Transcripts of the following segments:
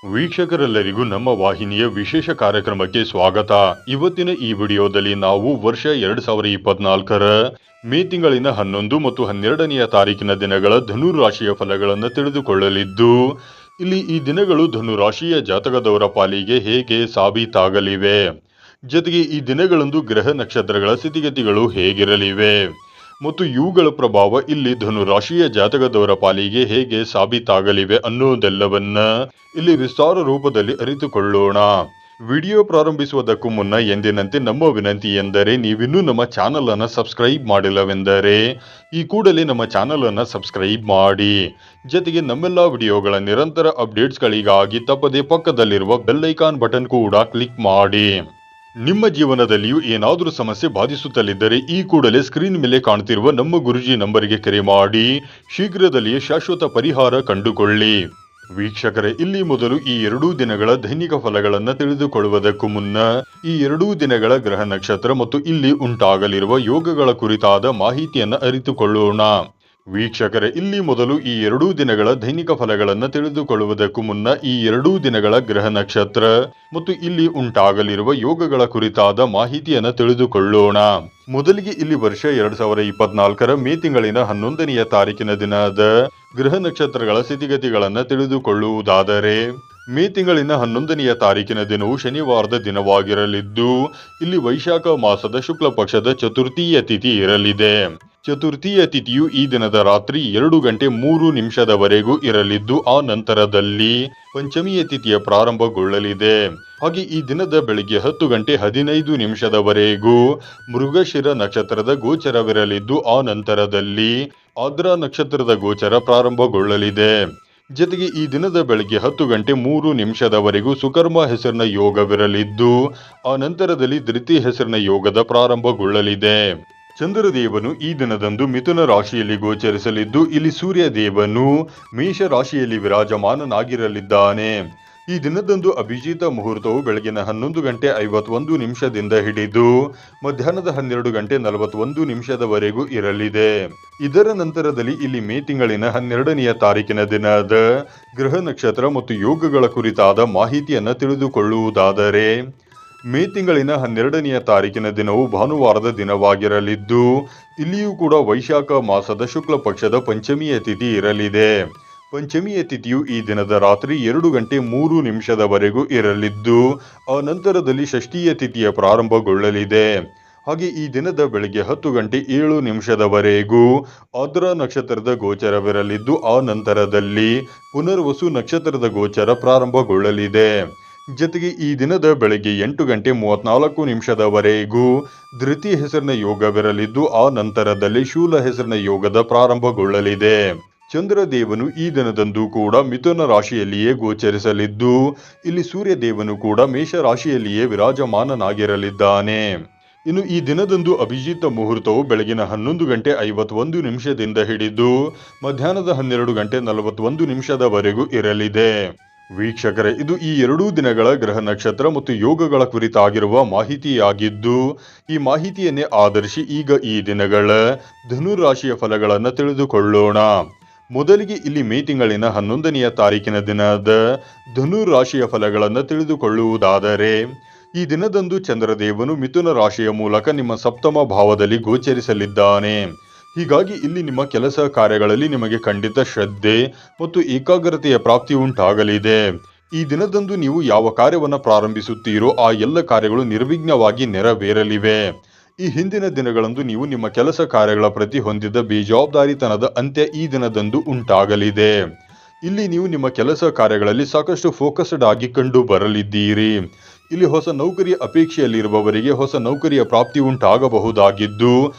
ವೀಕ್ಷಕರೆಲ್ಲರಿಗೂ ನಮ್ಮ ವಾಹಿನಿಯ ವಿಶೇಷ ಕಾರ್ಯಕ್ರಮಕ್ಕೆ ಸ್ವಾಗತ. ಇವತ್ತಿನ ಈ ವಿಡಿಯೋದಲ್ಲಿ ನಾವು ವರ್ಷ 2024ರ ಮೇ ತಿಂಗಳಿನ 11 ಮತ್ತು 12ನೆಯ ತಾರೀಕಿನ ದಿನಗಳ ಧನು ರಾಶಿಯ ಫಲಗಳನ್ನು ತಿಳಿದುಕೊಳ್ಳಲಿದ್ದು, ಇಲ್ಲಿ ಈ ದಿನಗಳು ಧನು ರಾಶಿಯ ಜಾತಕದವರ ಪಾಲಿಗೆ ಹೇಗೆ ಸಾಬೀತಾಗಲಿವೆ, ಜೊತೆಗೆ ಈ ದಿನಗಳಂದು ಗ್ರಹ ನಕ್ಷತ್ರಗಳ ಸ್ಥಿತಿಗತಿಗಳು ಹೇಗಿರಲಿವೆ ಮತ್ತು ಇವುಗಳ ಪ್ರಭಾವ ಇಲ್ಲಿ ಧನು ರಾಶಿಯ ಜಾತಕದವರ ಪಾಲಿಗೆ ಹೇಗೆ ಸಾಬೀತಾಗಲಿವೆ ಅನ್ನೋದೆಲ್ಲವನ್ನ ಇಲ್ಲಿ ವಿಸ್ತಾರ ರೂಪದಲ್ಲಿ ಅರಿತುಕೊಳ್ಳೋಣ. ವಿಡಿಯೋ ಪ್ರಾರಂಭಿಸುವುದಕ್ಕೂ ಮುನ್ನ ಎಂದಿನಂತೆ ನಮ್ಮ ವಿನಂತಿ ಎಂದರೆ, ನೀವಿನ್ನೂ ನಮ್ಮ ಚಾನಲ್ ಅನ್ನು ಸಬ್ಸ್ಕ್ರೈಬ್ ಮಾಡಿಲ್ಲವೆಂದರೆ ಈ ಕೂಡಲೇ ನಮ್ಮ ಚಾನಲ್ ಅನ್ನು ಸಬ್ಸ್ಕ್ರೈಬ್ ಮಾಡಿ. ಜೊತೆಗೆ ನಮ್ಮೆಲ್ಲ ವಿಡಿಯೋಗಳ ನಿರಂತರ ಅಪ್ಡೇಟ್ಸ್ಗಳಿಗಾಗಿ ತಪ್ಪದೆ ಪಕ್ಕದಲ್ಲಿರುವ ಬೆಲ್ ಐಕಾನ್ ಬಟನ್ ಕೂಡ ಕ್ಲಿಕ್ ಮಾಡಿ. ನಿಮ್ಮ ಜೀವನದಲ್ಲಿಯೂ ಏನಾದರೂ ಸಮಸ್ಯೆ ಬಾಧಿಸುತ್ತಲಿದ್ದರೆ ಈ ಕೂಡಲೇ ಸ್ಕ್ರೀನ್ ಮೇಲೆ ಕಾಣ್ತಿರುವ ನಮ್ಮ ಗುರುಜಿ ನಂಬರಿಗೆ ಕರೆ ಮಾಡಿ ಶೀಘ್ರದಲ್ಲಿಯೇ ಶಾಶ್ವತ ಪರಿಹಾರ ಕಂಡುಕೊಳ್ಳಿ. ವೀಕ್ಷಕರೇ, ಇಲ್ಲಿ ಮೊದಲು ಈ 2 ದಿನಗಳ ದೈನಿಕ ಫಲಗಳನ್ನು ತಿಳಿದುಕೊಳ್ಳುವುದಕ್ಕೂ ಮುನ್ನ ಈ 2 ದಿನಗಳ ಗ್ರಹ ನಕ್ಷತ್ರ ಮತ್ತು ಇಲ್ಲಿ ಉಂಟಾಗಲಿರುವ ಯೋಗಗಳ ಕುರಿತಾದ ಮಾಹಿತಿಯನ್ನು ಅರಿತುಕೊಳ್ಳೋಣ. ವೀಕ್ಷಕರೇ, ಇಲ್ಲಿ ಮೊದಲು ಈ 2 ದಿನಗಳ ದೈನಿಕ ಫಲಗಳನ್ನು ತಿಳಿದುಕೊಳ್ಳುವುದಕ್ಕೂ ಮುನ್ನ ಈ 2 ದಿನಗಳ ಗ್ರಹ ನಕ್ಷತ್ರ ಮತ್ತು ಇಲ್ಲಿ ಉಂಟಾಗಲಿರುವ ಯೋಗಗಳ ಕುರಿತಾದ ಮಾಹಿತಿಯನ್ನು ತಿಳಿದುಕೊಳ್ಳೋಣ. ಮೊದಲಿಗೆ ಇಲ್ಲಿ ವರ್ಷ 2024ರ ಮೇ ತಿಂಗಳಿನ 11ನೆಯ ತಾರೀಕಿನ ದಿನದ ಗ್ರಹ ನಕ್ಷತ್ರಗಳ ಸ್ಥಿತಿಗತಿಗಳನ್ನು ತಿಳಿದುಕೊಳ್ಳುವುದಾದರೆ, ಮೇ ತಿಂಗಳಿನ 11ನೆಯ ತಾರೀಕಿನ ದಿನವು ಶನಿವಾರದ ದಿನವಾಗಿರಲಿದ್ದು, ಇಲ್ಲಿ ವೈಶಾಖ ಮಾಸದ ಶುಕ್ಲ ಪಕ್ಷದ ಚತುರ್ಥೀಯ ತಿಥಿ ಇರಲಿದೆ. ಚತುರ್ಥೀಯ ತಿಥಿಯು ಈ ದಿನದ ರಾತ್ರಿ 2:03 ಇರಲಿದ್ದು, ಆ ನಂತರದಲ್ಲಿ ಪಂಚಮಿಯ ತಿಥಿಯ ಪ್ರಾರಂಭಗೊಳ್ಳಲಿದೆ. ಹಾಗೆ ಈ ದಿನದ ಬೆಳಿಗ್ಗೆ 10:15 ಮೃಗಶಿರ ನಕ್ಷತ್ರದ ಗೋಚರವಿರಲಿದ್ದು, ಆ ನಂತರದಲ್ಲಿ ಆದ್ರಾ ನಕ್ಷತ್ರದ ಗೋಚರ ಪ್ರಾರಂಭಗೊಳ್ಳಲಿದೆ. ಜೊತೆಗೆ ಈ ದಿನದ ಬೆಳಗ್ಗೆ 10:03 ಸುಕರ್ಮ ಹೆಸರಿನ ಯೋಗವಿರಲಿದ್ದು, ಆ ನಂತರದಲ್ಲಿ ಧೃತಿ ಹೆಸರಿನ ಯೋಗದ ಪ್ರಾರಂಭಗೊಳ್ಳಲಿದೆ. ಚಂದ್ರದೇವನು ಈ ದಿನದಂದು ಮಿಥುನ ರಾಶಿಯಲ್ಲಿ ಗೋಚರಿಸಲಿದ್ದು, ಇಲ್ಲಿ ಸೂರ್ಯ ದೇವನು ಮೇಷ ರಾಶಿಯಲ್ಲಿ ವಿರಾಜಮಾನನಾಗಿರಲಿದ್ದಾನೆ. ಈ ದಿನದಂದು ಅಭಿಜಿತ ಮುಹೂರ್ತವು ಬೆಳಗಿನ 11:51 ಹಿಡಿದು ಮಧ್ಯಾಹ್ನದ 12:41 ಇರಲಿದೆ. ಇದರ ನಂತರದಲ್ಲಿ ಇಲ್ಲಿ ಮೇ ತಿಂಗಳಿನ 12ನೆಯ ತಾರೀಕಿನ ದಿನದ ಗ್ರಹ ನಕ್ಷತ್ರ ಮತ್ತು ಯೋಗಗಳ ಕುರಿತಾದ ಮಾಹಿತಿಯನ್ನು ತಿಳಿದುಕೊಳ್ಳುವುದಾದರೆ, ಮೇ ತಿಂಗಳಿನ 12ನೆಯ ತಾರೀಕಿನ ದಿನವು ಭಾನುವಾರದ ದಿನವಾಗಿರಲಿದ್ದು, ಇಲ್ಲಿಯೂ ಕೂಡ ವೈಶಾಖ ಮಾಸದ ಶುಕ್ಲ ಪಕ್ಷದ ಪಂಚಮಿಯ ತಿಥಿ ಇರಲಿದೆ. ಪಂಚಮಿಯ ತಿಥಿಯು ಈ ದಿನದ ರಾತ್ರಿ 2:03 ಇರಲಿದ್ದು, ಆ ನಂತರದಲ್ಲಿ ಷಷ್ಠಿಯ ತಿಥಿಯ ಪ್ರಾರಂಭಗೊಳ್ಳಲಿದೆ. ಹಾಗೆ ಈ ದಿನದ ಬೆಳಗ್ಗೆ 10:07 ಆದ್ರಾ ನಕ್ಷತ್ರದ ಗೋಚರವಿರಲಿದ್ದು, ಆ ನಂತರದಲ್ಲಿ ಪುನರ್ವಸು ನಕ್ಷತ್ರದ ಗೋಚರ ಪ್ರಾರಂಭಗೊಳ್ಳಲಿದೆ. ಜೊತೆಗೆ ಈ ದಿನದ ಬೆಳಗ್ಗೆ 8:34 ಧೃತಿ ಹೆಸರಿನ ಯೋಗವಿರಲಿದ್ದು, ಆ ನಂತರದಲ್ಲಿ ಶೂಲ ಹೆಸರಿನ ಯೋಗದ ಪ್ರಾರಂಭಗೊಳ್ಳಲಿದೆ. ಚಂದ್ರದೇವನು ಈ ದಿನದಂದು ಕೂಡ ಮಿಥುನ ರಾಶಿಯಲ್ಲಿಯೇ ಗೋಚರಿಸಲಿದ್ದು, ಇಲ್ಲಿ ಸೂರ್ಯ ದೇವನು ಕೂಡ ಮೇಷ ರಾಶಿಯಲ್ಲಿಯೇ ವಿರಾಜಮಾನನಾಗಿರಲಿದ್ದಾನೆ. ಇನ್ನು ಈ ದಿನದಂದು ಅಭಿಜಿತ ಮುಹೂರ್ತವು ಬೆಳಗಿನ 11:51 ಹಿಡಿದು ಮಧ್ಯಾಹ್ನದ 12:41 ಇರಲಿದೆ. ವೀಕ್ಷಕರೇ, ಇದು ಈ 2 ದಿನಗಳ ಗ್ರಹ ನಕ್ಷತ್ರ ಮತ್ತು ಯೋಗಗಳ ಕುರಿತಾಗಿರುವ ಮಾಹಿತಿಯಾಗಿದ್ದು, ಈ ಮಾಹಿತಿಯನ್ನೇ ಆಧರಿಸಿ ಈಗ ಈ ದಿನಗಳ ಧನು ರಾಶಿಯ ಫಲಗಳನ್ನು ತಿಳಿದುಕೊಳ್ಳೋಣ. ಮೊದಲಿಗೆ ಇಲ್ಲಿ ಮೇ ತಿಂಗಳಿನ 11ನೆಯ ತಾರೀಕಿನ ದಿನದ ಧನು ರಾಶಿಯ ಫಲಗಳನ್ನು ತಿಳಿದುಕೊಳ್ಳುವುದಾದರೆ, ಈ ದಿನದಂದು ಚಂದ್ರದೇವನು ಮಿಥುನ ರಾಶಿಯ ಮೂಲಕ ನಿಮ್ಮ ಸಪ್ತಮ ಭಾವದಲ್ಲಿ ಗೋಚರಿಸಲಿದ್ದಾನೆ. ಹೀಗಾಗಿ ಇಲ್ಲಿ ನಿಮ್ಮ ಕೆಲಸ ಕಾರ್ಯಗಳಲ್ಲಿ ನಿಮಗೆ ಖಂಡಿತ ಶ್ರದ್ಧೆ ಮತ್ತು ಏಕಾಗ್ರತೆಯ ಪ್ರಾಪ್ತಿ ಉಂಟಾಗಲಿದೆ. ಈ ದಿನದಂದು ನೀವು ಯಾವ ಕಾರ್ಯವನ್ನು ಪ್ರಾರಂಭಿಸುತ್ತೀರೋ ಆ ಎಲ್ಲ ಕಾರ್ಯಗಳು ನಿರ್ವಿಘ್ನವಾಗಿ ನೆರವೇರಲಿವೆ. ಈ ಹಿಂದಿನ ದಿನಗಳಂದು ನೀವು ನಿಮ್ಮ ಕೆಲಸ ಕಾರ್ಯಗಳ ಪ್ರತಿ ಹೊಂದಿದ್ದ ಬೇಜವಾಬ್ದಾರಿತನದ ಅಂತ್ಯ ಈ ದಿನದಂದು ಉಂಟಾಗಲಿದೆ. ಇಲ್ಲಿ ನೀವು ನಿಮ್ಮ ಕೆಲಸ ಕಾರ್ಯಗಳಲ್ಲಿ ಸಾಕಷ್ಟು ಫೋಕಸ್ಡ್ ಆಗಿ ಕಂಡು ಬರಲಿದ್ದೀರಿ. ಇಲ್ಲಿ ಹೊಸ ನೌಕರಿಯ ಅಪೇಕ್ಷೆಯಲ್ಲಿರುವವರಿಗೆ ಹೊಸ ನೌಕರಿಯ ಪ್ರಾಪ್ತಿ ಉಂಟಾಗಬಹುದಾಗಿದ್ದು,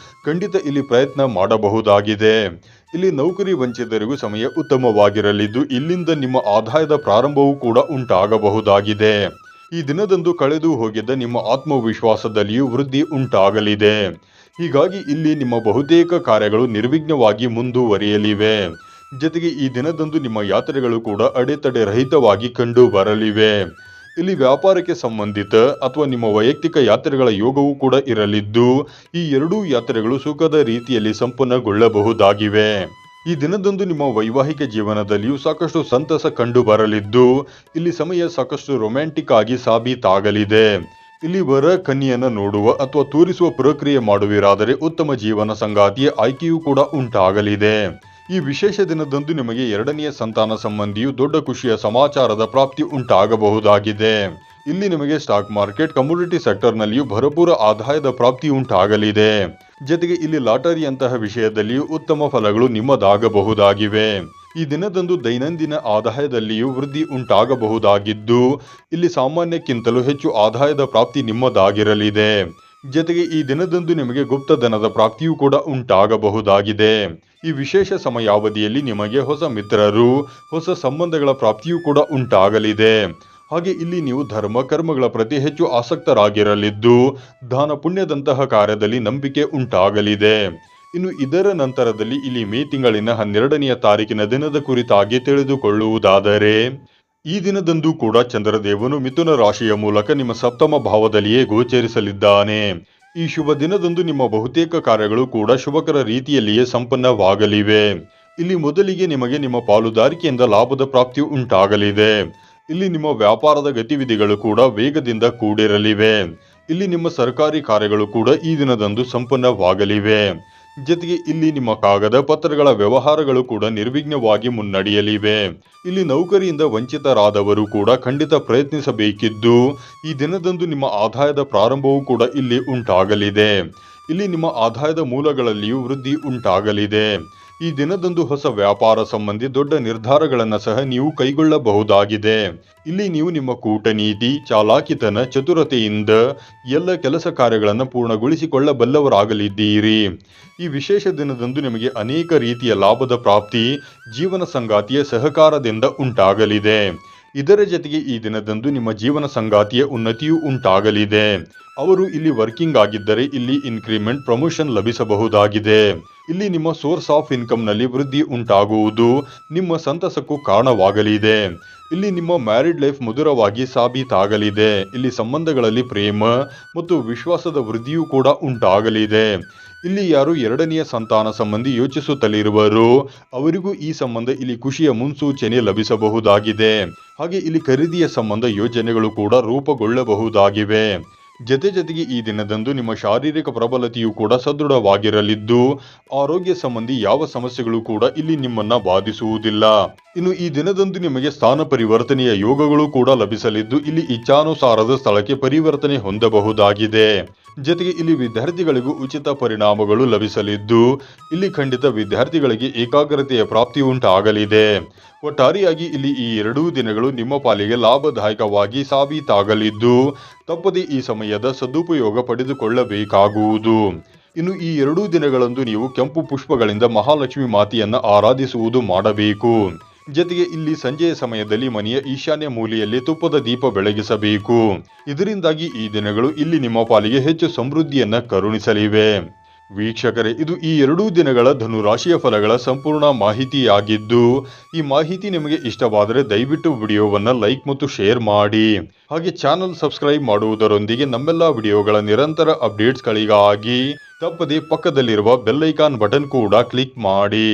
ಖಂಡಿತ ಇಲ್ಲಿ ಪ್ರಯತ್ನ ಮಾಡಬಹುದಾಗಿದೆ. ಇಲ್ಲಿ ನೌಕರಿ ವಂಚಿತರಿಗೂ ಸಮಯ ಉತ್ತಮವಾಗಿರಲಿದ್ದು, ಇಲ್ಲಿಂದ ನಿಮ್ಮ ಆದಾಯದ ಪ್ರಾರಂಭವೂ ಕೂಡ ಉಂಟಾಗಬಹುದಾಗಿದೆ. ಈ ದಿನದಂದು ಕಳೆದು ಹೋಗಿದ್ದ ನಿಮ್ಮ ಆತ್ಮವಿಶ್ವಾಸದಲ್ಲಿಯೂ ವೃದ್ಧಿ ಉಂಟಾಗಲಿದೆ. ಹೀಗಾಗಿ ಇಲ್ಲಿ ನಿಮ್ಮ ಬಹುತೇಕ ಕಾರ್ಯಗಳು ನಿರ್ವಿಘ್ನವಾಗಿ ಮುಂದುವರಿಯಲಿವೆ. ಜೊತೆಗೆ ಈ ದಿನದಂದು ನಿಮ್ಮ ಯಾತ್ರೆಗಳು ಕೂಡ ಅಡೆತಡೆ ರಹಿತವಾಗಿ ಕಂಡು ಬರಲಿವೆ. ಇಲ್ಲಿ ವ್ಯಾಪಾರಕ್ಕೆ ಸಂಬಂಧಿತ ಅಥವಾ ನಿಮ್ಮ ವೈಯಕ್ತಿಕ ಯಾತ್ರೆಗಳ ಯೋಗವೂ ಕೂಡ ಇರಲಿದ್ದು, ಈ 2 ಯಾತ್ರೆಗಳು ಸುಖದ ರೀತಿಯಲ್ಲಿ ಸಂಪನ್ನಗೊಳ್ಳಬಹುದಾಗಿವೆ. ಈ ದಿನದಂದು ನಿಮ್ಮ ವೈವಾಹಿಕ ಜೀವನದಲ್ಲಿಯೂ ಸಾಕಷ್ಟು ಸಂತಸ ಕಂಡು ಬರಲಿದ್ದು ಇಲ್ಲಿ ಸಮಯ ಸಾಕಷ್ಟು ರೊಮ್ಯಾಂಟಿಕ್ ಆಗಿ ಸಾಬೀತಾಗಲಿದೆ. ಇಲ್ಲಿ ವರ ಕನ್ಯೆಯನ್ನ ನೋಡುವ ಅಥವಾ ತೋರಿಸುವ ಪ್ರಕ್ರಿಯೆ ಮಾಡುವಿರಾದರೆ ಉತ್ತಮ ಜೀವನ ಸಂಗಾತಿಯ ಆಯ್ಕೆಯೂ ಕೂಡ ಉಂಟಾಗಲಿದೆ. ಈ ವಿಶೇಷ ದಿನದಂದು ನಿಮಗೆ ಎರಡನೆಯ ಸಂತಾನ ಸಂಬಂಧಿಯು ದೊಡ್ಡ ಖುಷಿಯ ಸಮಾಚಾರದ ಪ್ರಾಪ್ತಿ ಉಂಟಾಗಬಹುದಾಗಿದೆ. ಇಲ್ಲಿ ನಿಮಗೆ ಸ್ಟಾಕ್ ಮಾರ್ಕೆಟ್, ಕಮ್ಯುನಿಟಿ ಸೆಕ್ಟರ್ನಲ್ಲಿಯೂ ಭರಪೂರ ಆದಾಯದ ಪ್ರಾಪ್ತಿ ಉಂಟಾಗಲಿದೆ. ಜೊತೆಗೆ ಇಲ್ಲಿ ಲಾಟರಿಯಂತಹ ವಿಷಯದಲ್ಲಿಯೂ ಉತ್ತಮ ಫಲಗಳು ನಿಮ್ಮದಾಗಬಹುದಾಗಿವೆ. ಈ ದಿನದಂದು ದೈನಂದಿನ ಆದಾಯದಲ್ಲಿಯೂ ವೃದ್ಧಿ ಉಂಟಾಗಬಹುದಾಗಿದ್ದು ಇಲ್ಲಿ ಸಾಮಾನ್ಯಕ್ಕಿಂತಲೂ ಹೆಚ್ಚು ಆದಾಯದ ಪ್ರಾಪ್ತಿ ನಿಮ್ಮದಾಗಿರಲಿದೆ. ಜೊತೆಗೆ ಈ ದಿನದಂದು ನಿಮಗೆ ಗುಪ್ತಧನದ ಪ್ರಾಪ್ತಿಯೂ ಕೂಡ ಉಂಟಾಗಬಹುದಾಗಿದೆ. ಈ ವಿಶೇಷ ಸಮಯಾವಧಿಯಲ್ಲಿ ನಿಮಗೆ ಹೊಸ ಮಿತ್ರರು, ಹೊಸ ಸಂಬಂಧಗಳ ಪ್ರಾಪ್ತಿಯೂ ಕೂಡ ಉಂಟಾಗಲಿದೆ. ಹಾಗೆ ಇಲ್ಲಿ ನೀವು ಧರ್ಮ ಕರ್ಮಗಳ ಪ್ರತಿ ಹೆಚ್ಚು ಆಸಕ್ತರಾಗಿರಲಿದ್ದು ದಾನ ಪುಣ್ಯದಂತಹ ಕಾರ್ಯದಲ್ಲಿ ನಂಬಿಕೆ ಉಂಟಾಗಲಿದೆ. ಇನ್ನು ಇದರ ನಂತರದಲ್ಲಿ ಇಲ್ಲಿ ಮೇ ತಿಂಗಳಿನ 12ನೇ ತಾರೀಕಿನ ದಿನದ ಕುರಿತಾಗಿ ತಿಳಿದುಕೊಳ್ಳುವುದಾದರೆ ಈ ದಿನದಂದು ಕೂಡ ಚಂದ್ರದೇವನು ಮಿಥುನ ರಾಶಿಯ ಮೂಲಕ ನಿಮ್ಮ ಸಪ್ತಮ ಭಾವದಲ್ಲಿಯೇ ಗೋಚರಿಸಲಿದ್ದಾನೆ. ಈ ಶುಭ ದಿನದಂದು ನಿಮ್ಮ ಬಹುತೇಕ ಕಾರ್ಯಗಳು ಕೂಡ ಶುಭಕರ ರೀತಿಯಲ್ಲಿಯೇ ಸಂಪನ್ನವಾಗಲಿವೆ. ಇಲ್ಲಿ ಮೊದಲಿಗೆ ನಿಮಗೆ ನಿಮ್ಮ ಪಾಲುದಾರಿಕೆಯಿಂದ ಲಾಭದ ಪ್ರಾಪ್ತಿ ಉಂಟಾಗಲಿದೆ. ಇಲ್ಲಿ ನಿಮ್ಮ ವ್ಯಾಪಾರದ ಗತಿವಿಧಿಗಳು ಕೂಡ ವೇಗದಿಂದ ಕೂಡಿರಲಿವೆ. ಇಲ್ಲಿ ನಿಮ್ಮ ಸರ್ಕಾರಿ ಕಾರ್ಯಗಳು ಕೂಡ ಈ ದಿನದಂದು ಸಂಪನ್ನವಾಗಲಿವೆ. ಜೊತೆಗೆ ಇಲ್ಲಿ ನಿಮ್ಮ ಕಾಗದ ಪತ್ರಗಳ ವ್ಯವಹಾರಗಳು ಕೂಡ ನಿರ್ವಿಘ್ನವಾಗಿ ಮುನ್ನಡೆಯಲಿವೆ. ಇಲ್ಲಿ ನೌಕರಿಯಿಂದ ವಂಚಿತರಾದವರು ಕೂಡ ಖಂಡಿತ ಪ್ರಯತ್ನಿಸಬೇಕಿದ್ದು ಈ ದಿನದಂದು ನಿಮ್ಮ ಆದಾಯದ ಪ್ರಾರಂಭವೂ ಕೂಡ ಇಲ್ಲಿ ಉಂಟಾಗಲಿದೆ. ಇಲ್ಲಿ ನಿಮ್ಮ ಆದಾಯದ ಮೂಲಗಳಲ್ಲಿಯೂ ವೃದ್ಧಿ ಉಂಟಾಗಲಿದೆ. ಈ ದಿನದಂದು ಹೊಸ ವ್ಯಾಪಾರ ಸಂಬಂಧಿ ದೊಡ್ಡ ನಿರ್ಧಾರಗಳನ್ನು ಸಹ ನೀವು ಕೈಗೊಳ್ಳಬಹುದಾಗಿದೆ. ಇಲ್ಲಿ ನೀವು ನಿಮ್ಮ ಕೂಟನೀತಿ, ಚಾಲಾಕಿತನ, ಚತುರತೆಯಿಂದ ಎಲ್ಲ ಕೆಲಸ ಕಾರ್ಯಗಳನ್ನು ಪೂರ್ಣಗೊಳಿಸಿಕೊಳ್ಳಬಲ್ಲವರಾಗಲಿದ್ದೀರಿ. ಈ ವಿಶೇಷ ದಿನದಂದು ನಿಮಗೆ ಅನೇಕ ರೀತಿಯ ಲಾಭದ ಪ್ರಾಪ್ತಿ ಜೀವನ ಸಂಗಾತಿಯ ಸಹಕಾರದಿಂದ ಉಂಟಾಗಲಿದೆ. ಇದರ ಜೊತೆಗೆ ಈ ದಿನದಂದು ನಿಮ್ಮ ಜೀವನ ಸಂಗಾತಿಯ ಉನ್ನತಿಯೂ ಉಂಟಾಗಲಿದೆ. ಅವರು ಇಲ್ಲಿ ವರ್ಕಿಂಗ್ ಆಗಿದ್ದರೆ ಇಲ್ಲಿ ಇನ್ಕ್ರಿಮೆಂಟ್, ಪ್ರಮೋಷನ್ ಲಭಿಸಬಹುದಾಗಿದೆ. ಇಲ್ಲಿ ನಿಮ್ಮ ಸೋರ್ಸ್ ಆಫ್ ಇನ್ಕಮ್ ನಲ್ಲಿ ವೃದ್ಧಿ ಉಂಟಾಗುವುದು ನಿಮ್ಮ ಸಂತಸಕ್ಕೂ ಕಾರಣವಾಗಲಿದೆ. ಇಲ್ಲಿ ನಿಮ್ಮ ಮ್ಯಾರಿಡ್ ಲೈಫ್ ಮಧುರವಾಗಿ ಸಾಬೀತಾಗಲಿದೆ. ಇಲ್ಲಿ ಸಂಬಂಧಗಳಲ್ಲಿ ಪ್ರೇಮ ಮತ್ತು ವಿಶ್ವಾಸದ ವೃದ್ಧಿಯೂ ಕೂಡ ಉಂಟಾಗಲಿದೆ. ಇಲ್ಲಿ ಯಾರು ಎರಡನೆಯ ಸಂತಾನ ಸಂಬಂಧಿ ಯೋಚಿಸುತ್ತಲಿರುವರೋ ಅವರಿಗೂ ಈ ಸಂಬಂಧ ಇಲ್ಲಿ ಖುಷಿಯ ಮುನ್ಸೂಚನೆ ಲಭಿಸಬಹುದಾಗಿದೆ. ಹಾಗೆ ಇಲ್ಲಿ ಖರೀದಿಯ ಸಂಬಂಧ ಯೋಜನೆಗಳು ಕೂಡ ರೂಪುಗೊಳ್ಳಬಹುದಾಗಿವೆ. ಜೊತೆಗೆ ಈ ದಿನದಂದು ನಿಮ್ಮ ಶಾರೀರಿಕ ಪ್ರಬಲತೆಯೂ ಕೂಡ ಸದೃಢವಾಗಿರಲಿದ್ದು ಆರೋಗ್ಯ ಸಂಬಂಧಿ ಯಾವ ಸಮಸ್ಯೆಗಳು ಕೂಡ ಇಲ್ಲಿ ನಿಮ್ಮನ್ನ ಬಾಧಿಸುವುದಿಲ್ಲ. ಇನ್ನು ಈ ದಿನದಂದು ನಿಮಗೆ ಸ್ಥಾನ ಪರಿವರ್ತನೆಯ ಯೋಗಗಳು ಕೂಡ ಲಭಿಸಲಿದ್ದು ಇಲ್ಲಿ ಇಚ್ಛಾನುಸಾರದ ಸ್ಥಳಕ್ಕೆ ಪರಿವರ್ತನೆ ಹೊಂದಬಹುದಾಗಿದೆ. ಜೊತೆಗೆ ಇಲ್ಲಿ ವಿದ್ಯಾರ್ಥಿಗಳಿಗೂ ಉಚಿತ ಪರಿಣಾಮಗಳು ಲಭಿಸಲಿದ್ದು ಇಲ್ಲಿ ಖಂಡಿತ ವಿದ್ಯಾರ್ಥಿಗಳಿಗೆ ಏಕಾಗ್ರತೆಯ ಪ್ರಾಪ್ತಿ ಉಂಟಾಗಲಿದೆ. ಒಟ್ಟಾರೆಯಾಗಿ ಇಲ್ಲಿ ಈ ಎರಡೂ ದಿನಗಳು ನಿಮ್ಮ ಪಾಲಿಗೆ ಲಾಭದಾಯಕವಾಗಿ ಸಾಬೀತಾಗಲಿದ್ದು ತಪ್ಪದೆ ಈ ಸಮಯದ ಸದುಪಯೋಗ ಪಡೆದುಕೊಳ್ಳಬೇಕಾಗುವುದು. ಇನ್ನು ಈ ಎರಡೂ ದಿನಗಳಂದು ನೀವು ಕೆಂಪು ಪುಷ್ಪಗಳಿಂದ ಮಹಾಲಕ್ಷ್ಮಿ ಮಾತೆಯನ್ನ ಆರಾಧಿಸುವುದು ಮಾಡಬೇಕು. ಜೊತೆಗೆ ಇಲ್ಲಿ ಸಂಜೆಯ ಸಮಯದಲ್ಲಿ ಮನೆಯ ಈಶಾನ್ಯ ಮೂಲೆಯಲ್ಲಿ ತುಪ್ಪದ ದೀಪ ಬೆಳಗಿಸಬೇಕು. ಇದರಿಂದಾಗಿ ಈ ದಿನಗಳು ಇಲ್ಲಿ ನಿಮ್ಮ ಪಾಲಿಗೆ ಹೆಚ್ಚು ಸಮೃದ್ಧಿಯನ್ನ ಕರುಣಿಸಲಿವೆ. ವೀಕ್ಷಕರೇ, ಇದು ಈ ಎರಡೂ ದಿನಗಳ ಧನುರಾಶಿಯ ಫಲಗಳ ಸಂಪೂರ್ಣ ಮಾಹಿತಿಯಾಗಿದ್ದು ಈ ಮಾಹಿತಿ ನಿಮಗೆ ಇಷ್ಟವಾದರೆ ದಯವಿಟ್ಟು ವಿಡಿಯೋವನ್ನು ಲೈಕ್ ಮತ್ತು ಶೇರ್ ಮಾಡಿ. ಹಾಗೆ ಚಾನಲ್ ಸಬ್ಸ್ಕ್ರೈಬ್ ಮಾಡುವುದರೊಂದಿಗೆ ನಮ್ಮೆಲ್ಲ ವಿಡಿಯೋಗಳ ನಿರಂತರ ಅಪ್ಡೇಟ್ಸ್ಗಳಿಗಾಗಿ ತಪ್ಪದೆ ಪಕ್ಕದಲ್ಲಿರುವ ಬೆಲ್ ಐಕಾನ್ ಬಟನ್ ಕೂಡ ಕ್ಲಿಕ್ ಮಾಡಿ.